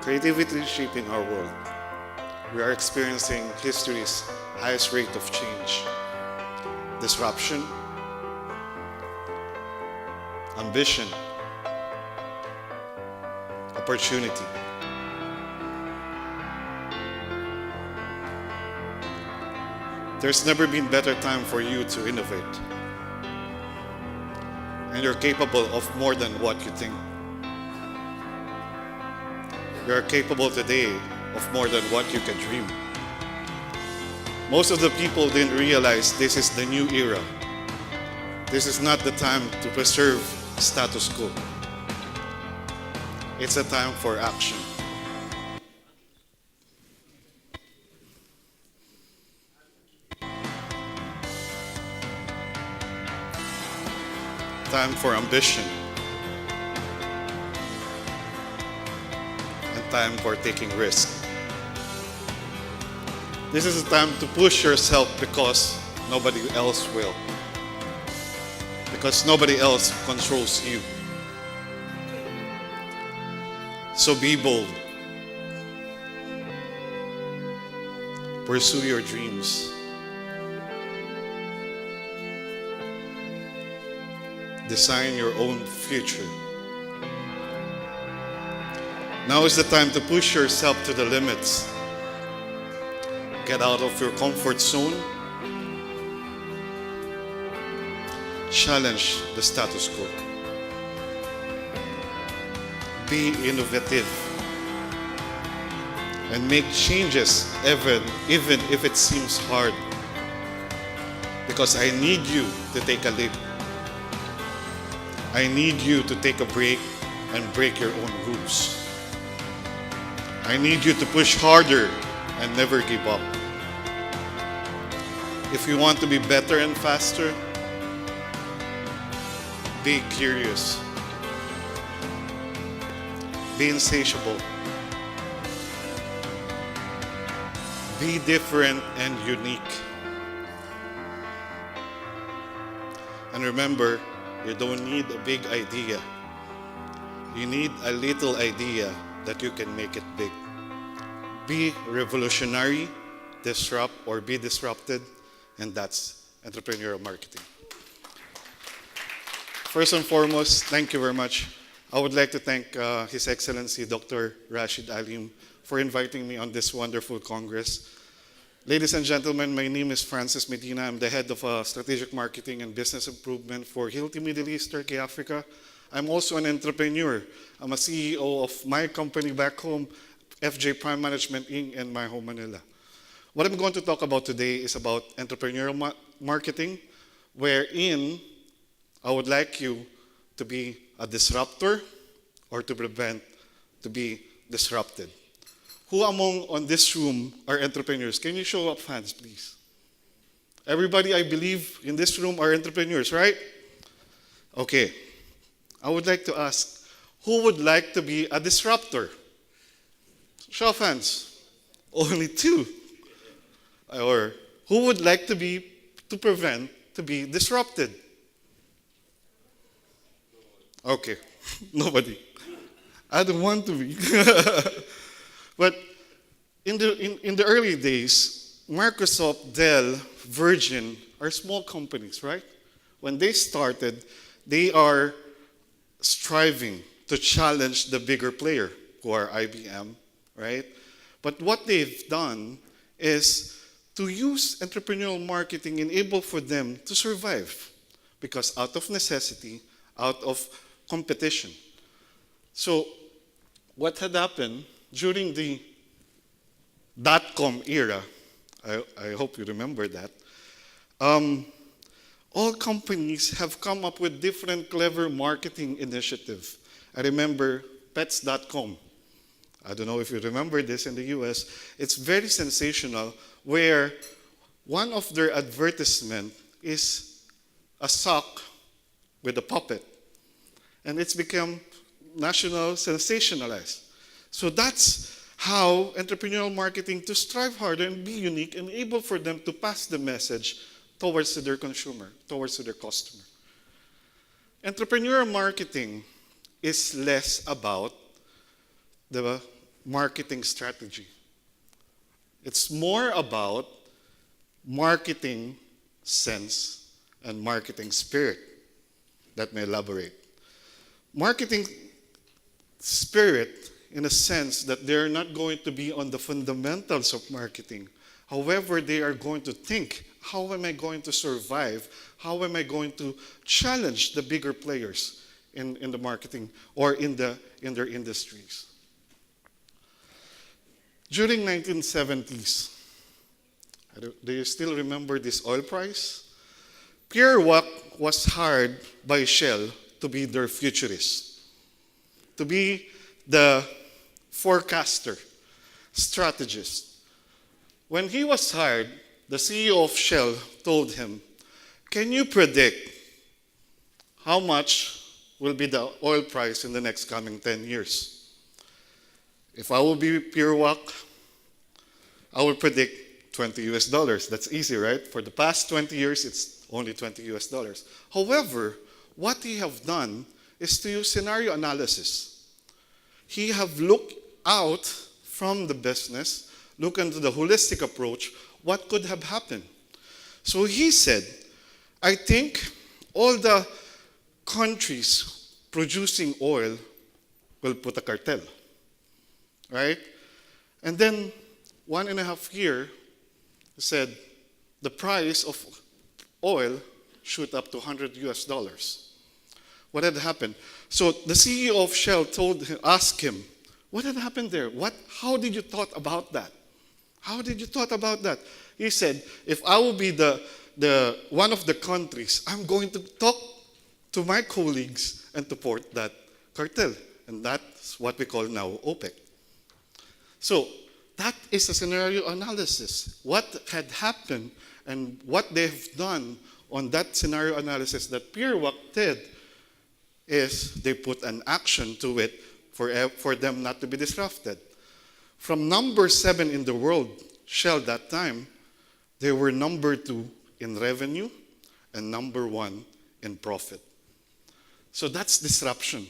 creativity is shaping our world. We are experiencing history's highest rate of change, disruption, ambition, opportunity. There's never been better time for you to innovate. And you're capable of more than what you think. You're capable today of more than what you can dream. Most of the people didn't realize this is the new era. This is not the time to preserve status quo. It's a time for action. Time for ambition. And time for taking risks. This is a time to push yourself because nobody else will. Because nobody else controls you. So be bold. Pursue your dreams. Design your own future. Now is the time to push yourself to the limits. Get out of your comfort zone. Challenge the status quo. Be innovative. And make changes even if it seems hard. Because I need you to take a leap. I need you to take a break and break your own rules. I need you to push harder and never give up. If you want to be better and faster, be curious. Be insatiable. Be different and unique. And remember, you don't need a big idea. You need a little idea that you can make it big. Be revolutionary, disrupt, or be disrupted, and that's entrepreneurial marketing. First and foremost, thank you very much. I would like to thank His Excellency Dr. Rashid Alim for inviting me on this wonderful Congress. Ladies and gentlemen, my name is Francis Medina. I'm the head of strategic marketing and business improvement for Hilti Middle East, Turkey, Africa. I'm also an entrepreneur. I'm a CEO of my company back home, FJ Prime Management Inc. in my home, Manila. What I'm going to talk about today is about entrepreneurial marketing, wherein I would like you to be a disruptor or to prevent to be disrupted. Who among on this room are entrepreneurs? Can you show up hands, please? Everybody, I believe, in this room are entrepreneurs, right? Okay. I would like to ask, who would like to be a disruptor? Show of hands. Only two. Or who would like to prevent to be disrupted? Okay. Nobody. I don't want to be. But in the early days, Microsoft, Dell, Virgin are small companies, right? When they started, they are striving to challenge the bigger player, who are IBM, right? But what they've done is to use entrepreneurial marketing enable for them to survive. Because out of necessity, out of competition. So what had happened during the dot-com era, I hope you remember that, all companies have come up with different clever marketing initiatives. I remember pets.com. I don't know if you remember this in the US. It's very sensational where one of their advertisement is a sock with a puppet. And it's become national sensationalized. So that's how entrepreneurial marketing to strive harder and be unique and able for them to pass the message towards to their consumer, towards to their customer. Entrepreneurial marketing is less about the marketing strategy. It's more about marketing sense and marketing spirit. Let me elaborate. Marketing spirit, in a sense that they're not going to be on the fundamentals of marketing. However, they are going to think, how am I going to survive? How am I going to challenge the bigger players in the marketing or in their industries? During 1970s, do you still remember this oil price? Pierre Wack was hired by Shell to be their futurist, to be the forecaster, strategist. When he was hired, the CEO of Shell told him, can you predict how much will be the oil price in the next coming 10 years? If I will be Pierre Wack, I will predict $20. That's easy, right? For the past 20 years, it's only $20. However, what he have done is to use scenario analysis. He have looked out from the business, look into the holistic approach, what could have happened. So he said, I think all the countries producing oil will put a cartel, right? And then 1.5 years, he said, the price of oil shoot up to $100. What had happened? So the CEO of Shell asked him, what had happened there? How did you thought about that? How did you thought about that? He said, if I will be the one of the countries, I'm going to talk to my colleagues and support that cartel. And that's what we call now OPEC. So that is a scenario analysis. What had happened and what they've done on that scenario analysis that Pierre Wack did is they put an action to it for them not to be disrupted. From number 7 in the world, Shell that time, they were number 2 in revenue and number 1 in profit. So that's disruption.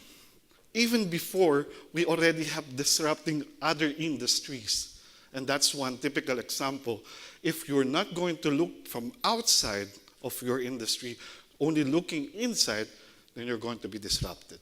Even before, we already have disrupting other industries. And that's one typical example. If you're not going to look from outside of your industry, only looking inside, then you're going to be disrupted.